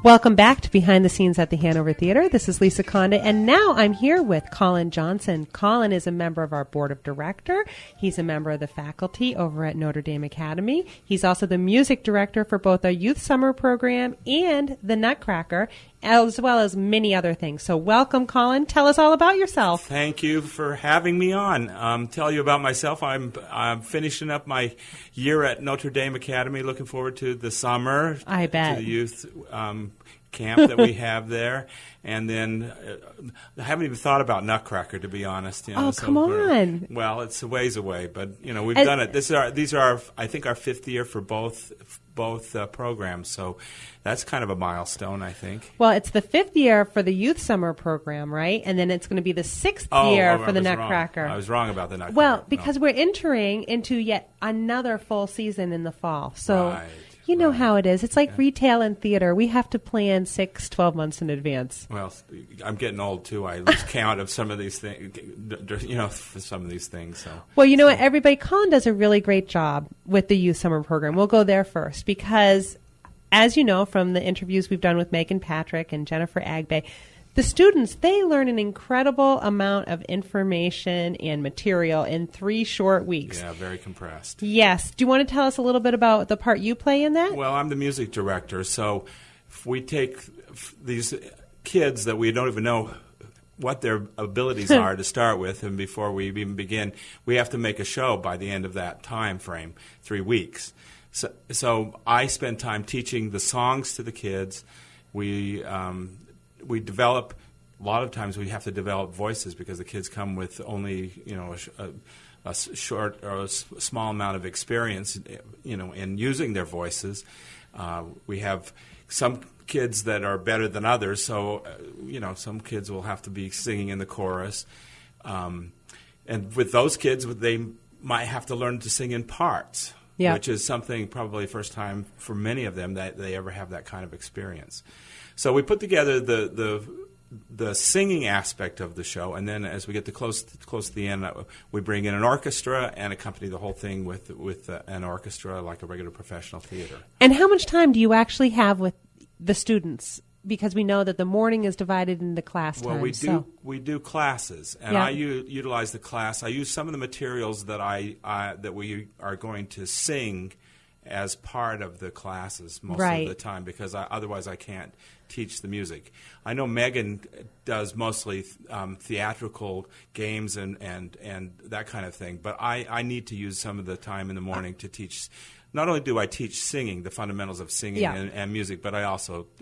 Welcome back to Behind the Scenes at the Hanover Theatre. This is Lisa Conda, and now I'm here with Kallin Johnson. Kallin is a member of our board of director. He's a member of the faculty over at Notre Dame Academy. He's also the music director for both our youth summer program and the Nutcracker, as well as many other things. So welcome, Kallin. Tell us all about yourself. Thank you for having me on. Tell you about myself. I'm finishing up my year at Notre Dame Academy. Looking forward to the summer. I bet. To the youth camp that we have there. And then I haven't even thought about Nutcracker, to be honest. Oh, come on. Well, it's a ways away, but we've done it. These are I think our fifth year for both programs, so that's kind of a milestone, I think. Well, it's the fifth year for the youth summer program, right? And then it's going to be the sixth year for the Nutcracker. Wrong. I was wrong about the Nutcracker. Well, because we're entering into yet another full season in the fall, so. Right. You know how it is. It's like retail and theater. We have to plan 6-12 months in advance. Well, I'm getting old, too. I lose count of some of these things, for some of these things. So. Well, you know what? Everybody, Kallin does a really great job with the youth summer program. We'll go there first because, as you know from the interviews we've done with Megan Patrick and Jennifer Agbe, the students, they learn an incredible amount of information and material in 3 short weeks. Yeah, very compressed. Yes. Do you want to tell us a little bit about the part you play in that? Well, I'm the music director, so if we take these kids that we don't even know what their abilities are to start with, and before we even begin, we have to make a show by the end of that time frame, 3 weeks. So I spend time teaching the songs to the kids. We develop, a lot of times we have to develop voices because the kids come with only, a short or a small amount of experience, in using their voices. We have some kids that are better than others, so, some kids will have to be singing in the chorus. And with those kids, they might have to learn to sing in parts, which is something probably first time for many of them that they ever have that kind of experience. So we put together the singing aspect of the show, and then as we get close to the end, we bring in an orchestra and accompany the whole thing with an orchestra like a regular professional theater. And how much time do you actually have with the students? Because we know that the morning is divided into class time. Well, we do classes, and I utilize the class. I use some of the materials that we are going to sing as part of the classes most of the time, because otherwise I can't teach the music. I know Megan does mostly theatrical games and that kind of thing, but I need to use some of the time in the morning to teach. Not only do I teach singing, the fundamentals of singing and music, but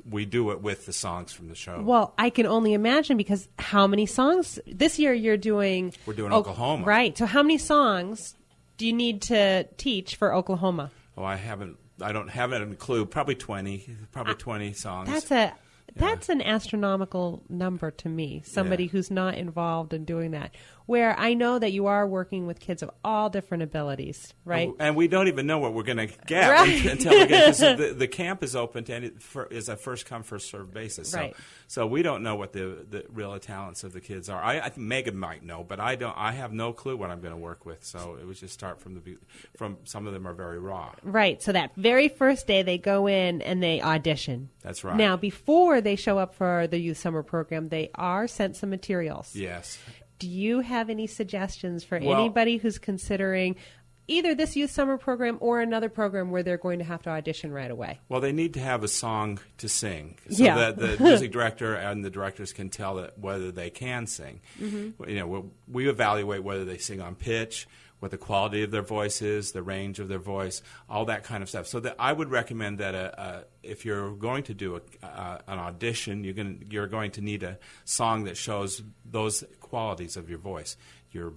we do it with the songs from the show. Well, I can only imagine, because how many songs? This year we're doing Oklahoma. Right. So how many songs do you need to teach for Oklahoma? Oh, I don't have it in a clue. Probably 20 songs. That's an astronomical number to me, somebody who's not involved in doing that, where I know that you are working with kids of all different abilities, right? And we don't even know what we're going to get until we get, because the camp is open is a first-come, first-served basis. Right. So we don't know what the real talents of the kids are. I think Megan might know, but I don't. I have no clue what I'm going to work with, so it was just start from some of them are very raw. Right, so that very first day they go in and they audition. That's right. Now, before they show up for the youth summer program, they are sent some materials. Yes. Do you have any suggestions for anybody who's considering either this youth summer program or another program where they're going to have to audition right away? Well, they need to have a song to sing so that the music director and the directors can tell whether they can sing. Mm-hmm. We evaluate whether they sing on pitch, what the quality of their voice is, the range of their voice, all that kind of stuff. So that I would recommend that if you're going to do an audition, you're going to need a song that shows those qualities of your voice, your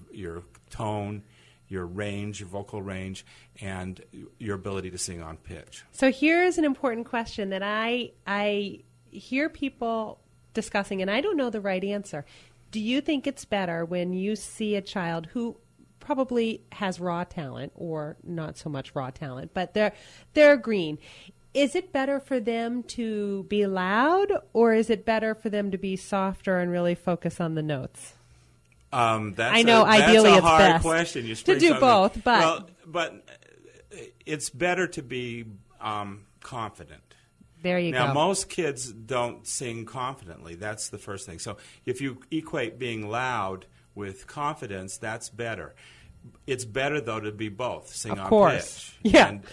tone, your range, your vocal range, and your ability to sing on pitch. So here's an important question that I hear people discussing, and I don't know the right answer. Do you think it's better when you see a child who probably has raw talent, or not so much raw talent, but they're green? Is it better for them to be loud, or is it better for them to be softer and really focus on the notes? I know ideally it's hard best question. to do both, but it's better to be confident. There you Now, go. most kids don't sing confidently. That's the first thing. So if you equate being loud with confidence, that's better. It's better, though, to be both, sing Of on course. pitch. Yeah. And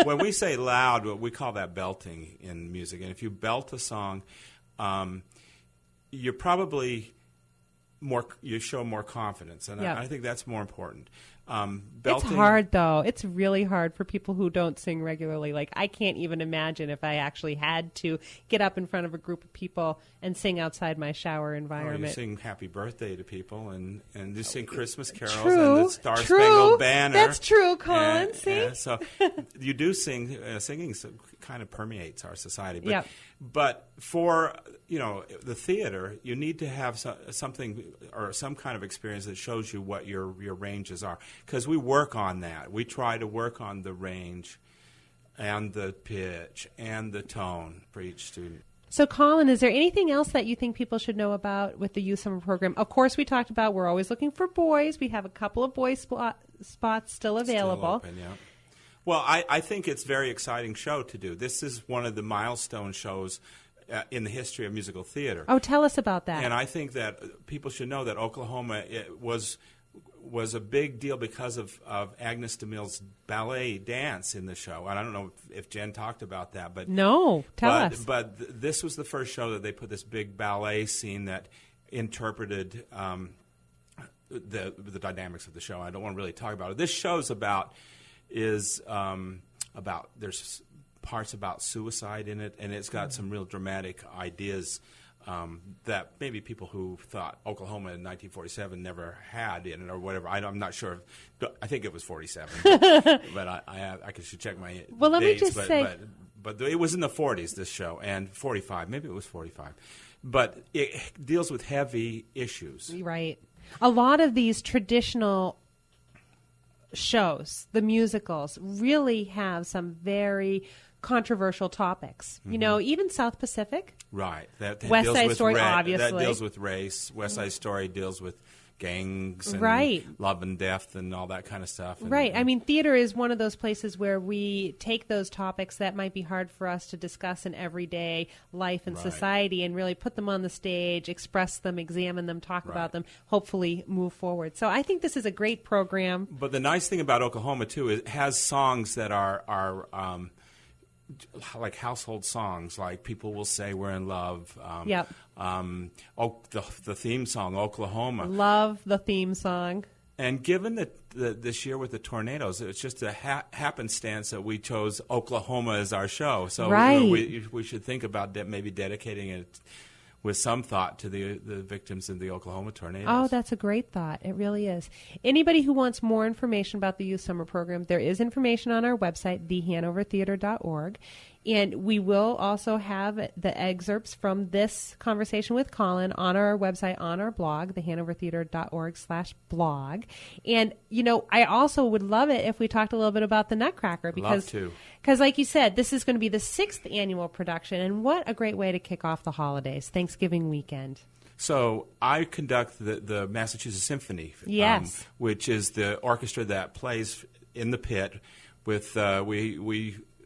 when we say loud, we call that belting in music. And if you belt a song, you're probably you show more confidence. And Yep. I think that's more important. It's Belting, hard, though. It's really hard for people who don't sing regularly. Like, I can't even imagine if I actually had to get up in front of a group of people and sing outside my shower environment. you sing happy birthday to people and you sing Christmas carols True, and the Star-Spangled Banner. That's true, Colin. And, see? so you do sing. Singing kind of permeates our society. But, Yep. but for the theater, you need to have something or some kind of experience that shows you what your ranges are. Because we work on that. We try to work on the range and the pitch and the tone for each student. So, Colin, is there anything else that you think people should know about with the Youth Summer Program? Of course, we talked about we're always looking for boys. We have a couple of boys spots still available. Still open, yeah. Well, I think it's a very exciting show to do. This is one of the milestone shows in the history of musical theater. Oh, tell us about that. And I think that people should know that Oklahoma was a big deal because of Agnes DeMille's ballet dance in the show. And I don't know if Jen talked about that, but No, tell us. But this was the first show that they put this big ballet scene that interpreted the dynamics of the show. I don't want to really talk about it. This show's about there's parts about suicide in it, and it's got some real dramatic ideas that maybe people who thought Oklahoma in 1947 never had in it or whatever. I'm not sure. I think it was 47, but I should check my dates. Well, let me just say... But it was in the 40s, this show, and 45. Maybe it was 45. But it deals with heavy issues. Right. A lot of these traditional shows, the musicals, really have some very controversial topics. Mm-hmm. You know, even South Pacific. Right. That West deals Side with Story, that obviously. deals with race. West Side Story deals with gangs and Right. love and death and all that kind of stuff. And, Right. I mean, theater is one of those places where we take those topics that might be hard for us to discuss in everyday life and Right. society and really put them on the stage, express them, examine them, talk Right. about them, hopefully move forward. So I think this is a great program. But the nice thing about Oklahoma, too, is it has songs that are like household songs, like People Will Say We're in Love. Yep. The theme song, Oklahoma. Love the theme song. And given that this year with the tornadoes, it's just a happenstance that we chose Oklahoma as our show. So Right. we should think about maybe dedicating it with some thought to the victims of the Oklahoma tornadoes. Oh, that's a great thought. It really is. Anybody who wants more information about the Youth Summer Program, there is information on our website, thehanovertheatre.org. And we will also have the excerpts from this conversation with Colin on our website, on our blog, thehanovertheatre.org/blog. And, you know, I also would love it if we talked a little bit about the Nutcracker. Love to. Because, like you said, this is going to be the 6th annual production. And what a great way to kick off the holidays, Thanksgiving weekend. So I conduct the Massachusetts Symphony, Yes. Which is the orchestra that plays in the pit. With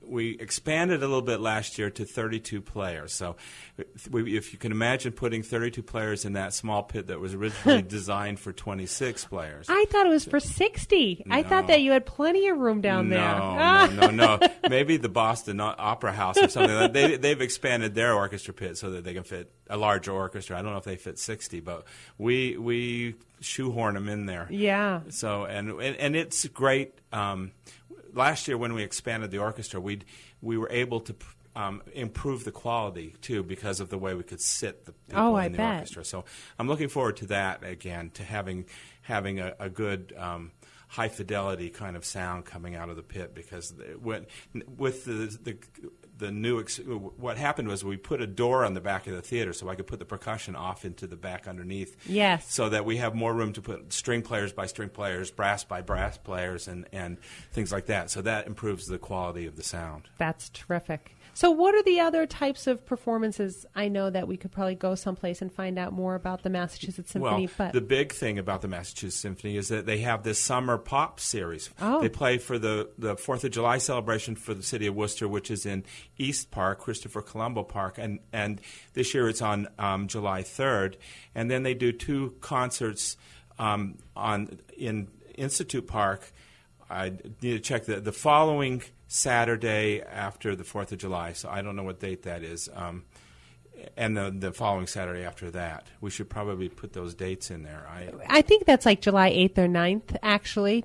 we expanded a little bit last year to 32 players. So if you can imagine putting 32 players in that small pit that was originally designed for 26 players. I thought it was for 60. I thought No. that you had plenty of room down there. No. Maybe the Boston Opera House or something. They've expanded their orchestra pit so that they can fit a larger orchestra. I don't know if they fit 60, but we shoehorn them in there. Yeah. So and it's great. Last year when we expanded the orchestra, we were able to improve the quality too because of the way we could sit the people in the orchestra. So I'm looking forward to that again, to having a good high fidelity kind of sound coming out of the pit, because with the new what happened was we put a door on the back of the theater so I could put the percussion off into the back underneath. Yes. So that we have more room to put string players by string players, brass by brass players, and things like that. So that improves the quality of the sound. That's terrific. So what are the other types of performances? I know that we could probably go someplace and find out more about the Massachusetts Symphony. Well, the big thing about the Massachusetts Symphony is that they have this summer pop series. Oh. They play for the 4th of July celebration for the city of Worcester, which is in East Park, Christopher Colombo Park, and this year it's on July 3rd. And then they do 2 concerts in Institute Park. I need to check the following Saturday after the 4th of July, so I don't know what date that is. And the following Saturday after that. We should probably put those dates in there. I think that's like July 8th or 9th, actually.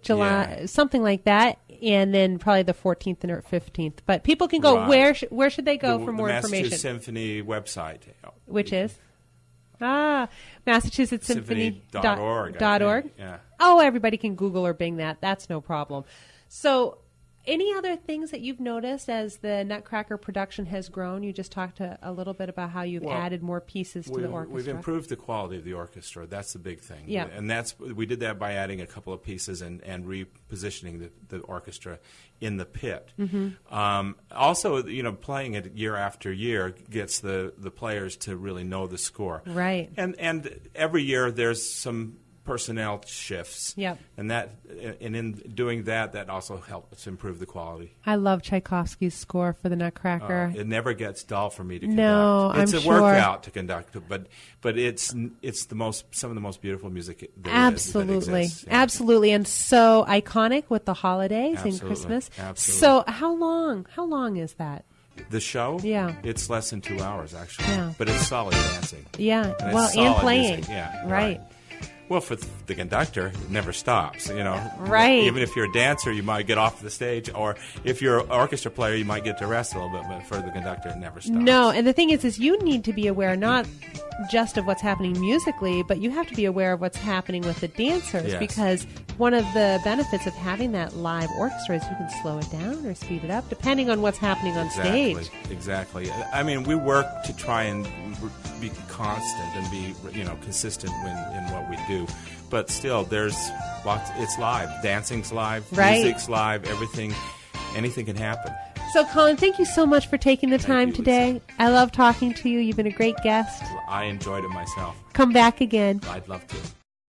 Something like that. And then probably the 14th or 15th. But people can go. Right. Where should they go for more information? The Massachusetts Symphony website. Which is? MassachusettsSymphony.org. Yeah. Oh, everybody can Google or Bing that. That's no problem. So any other things that you've noticed as the Nutcracker production has grown? You just talked a little bit about how you've added more pieces to the orchestra. We've improved the quality of the orchestra. That's the big thing. Yeah. And we did that by adding a couple of pieces and repositioning the orchestra in the pit. Mm-hmm. Also, playing it year after year gets the players to really know the score. Right. And every year there's some personnel shifts. Yep. And in doing that also helps improve the quality. I love Tchaikovsky's score for the Nutcracker. It never gets dull for me to conduct. No, it's I'm a sure. workout to conduct, but it's some of the most beautiful music that exists. Yeah. Absolutely, and so iconic with the holidays and Christmas. Absolutely. So how long is that? The show? Yeah. It's less than 2 hours, actually. Yeah. But it's solid dancing. Yeah. And playing. Music. Yeah. Right. Well, for the conductor, it never stops, Right. Even if you're a dancer, you might get off the stage, or if you're an orchestra player, you might get to rest a little bit, but for the conductor, it never stops. No, and the thing is you need to be aware not just of what's happening musically, but you have to be aware of what's happening with the dancers, Yes. because one of the benefits of having that live orchestra is you can slow it down or speed it up, depending on what's happening on stage. Exactly. I mean, we work to try and be constant and be consistent in what we do, but still there's lots. It's live. Dancing's live. Right. Music's live. Anything can happen. So Kallin, thank you so much for taking the time you, today. Lisa. I love talking to you. You've been a great guest. I enjoyed it myself. Come back again. I'd love to.